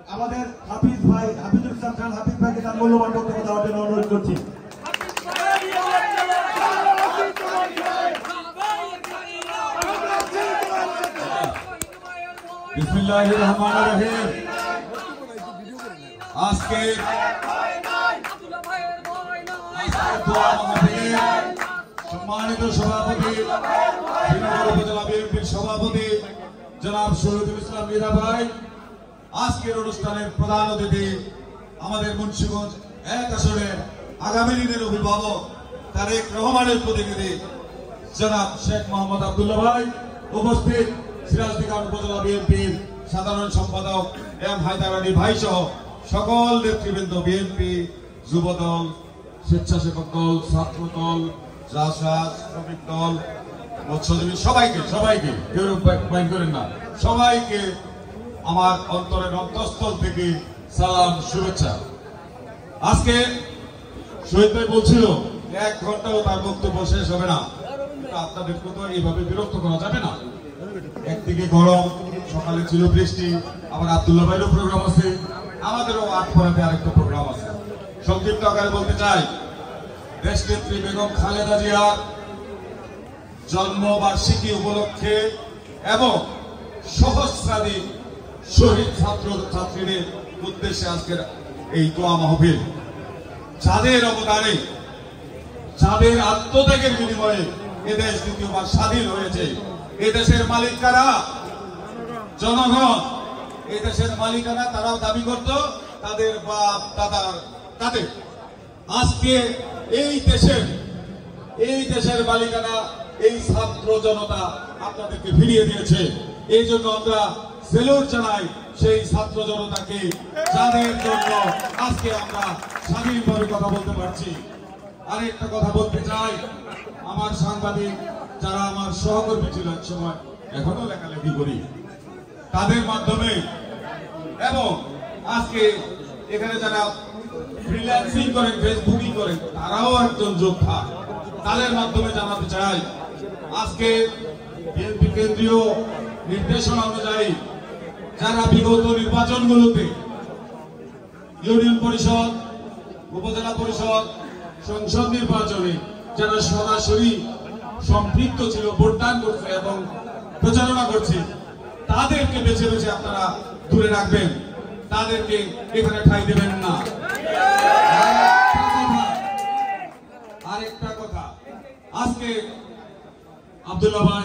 আমাদের হাফিজ ভাই হাফিজুল ইসলাম খান হাফিজ ভাইকে তার মূল্যবান বক্তব্য দেওয়ার জন্য অনুরোধ করছি। বিসমিল্লাহির রহমানির রহিম। আজকে সম্মানিত সভাপতি শ্রীনগর উপজেলা বিএনপির সভাপতি জনাব শহীদুল ইসলাম মীরা ভাই, আজকের অনুষ্ঠানের প্রধান অতিথি আমাদের মুন্সিগঞ্জ ১ আসনের আগামী দিনের অভিভাবক তারেক রহমানের প্রতিনিধি জনাব শেখ মোহাম্মদ আব্দুল্লাহ ভাই, উপস্থিত সিরাজদিঘা উপজেলা বিএনপির সাধারণ সম্পাদক এম হায়দার আলী ভাই সহ সকল নেতৃবৃন্দ, বিএনপি, যুবদল, স্বেচ্ছাসেবক দল, ছাত্র দল, রাজরাজ, শ্রমিক দল, মৎস্যজীবী, সবাইকে কেউ বাইন করেন না, সবাইকে আমার অন্তরের অন্তঃস্থল থেকে সালাম, শুভেচ্ছা। আজকে শহীদ ভাই বলছিল 1 ঘন্টাও তার বক্তব্য শেষ হবে না, আপনাদেরকে তো এইভাবে বিরক্ত করা যাবে না। একদিকে গরম, সকালে ছিল বৃষ্টি, আবার আব্দুল্লাহ ভাইয়েরও প্রোগ্রাম আছে, আমাদেরও 8 পরেতে আরেকটা প্রোগ্রাম আছে। সংক্ষিপ্ত আকারে বলতে চাই, দেশনেত্রী বেগম খালেদা জিয়ার জন্মবার্ষিকী উপলক্ষে এবং সহস্রাধিক শহীদ ছাত্র ছাত্রীদের উদ্দেশ্যে আজকের এই দোয়া মাহফিল। যাদের অবদানে, যাদের আত্মত্যাগের বিনিময়ে এদেশ দ্বিতীয়বার স্বাধীন হয়েছে, এদেশের মালিক কারা? জনগণ। এদেশের মালিকানা তারাও দাবি করত, তাদের বাপ দাদার তাদের। আজকে এই দেশের মালিকানা এই ছাত্র জনতা আপনাদেরকে ফিরিয়ে দিয়েছে। এই জন্য আমরা সেলুট জানাই সেই ছাত্র জনতাকে, যাদের জন্য আজকে আমরা স্বাধীনভাবে কথা বলতে পারছি। আরেকটা কথা বলতে চাই, আমার সাংবাদিক যারা আমার সহকর্মী ছিল এক সময়, এখনো লেখালেখি করি, তাদের মাধ্যমে এবং আজকে এখানে যারা ফ্রিল্যান্সিং করেন, ফেসবুকিং করেন, তারাও একজন যোদ্ধা। তাদের মাধ্যমে জানাতে চাই, আজকে বিএনপি কেন্দ্রীয় নির্দেশনা অনুযায়ী যারা বিগত নির্বাচনগুলোতে ইউনিয়ন পরিষদ, উপজেলা পরিষদ, সংসদ নির্বাচনে যারা সরাসরি সম্পৃক্ত ছিল, ভোটদান করছে এবং প্রচারণা করছে, তাদেরকে বেছে বেছে আপনারা দূরে রাখবেন, তাদেরকে এখানে ঠাঁই দেবেন না। আরেকটা কথা, আজকে আব্দুল্লাহ ভাই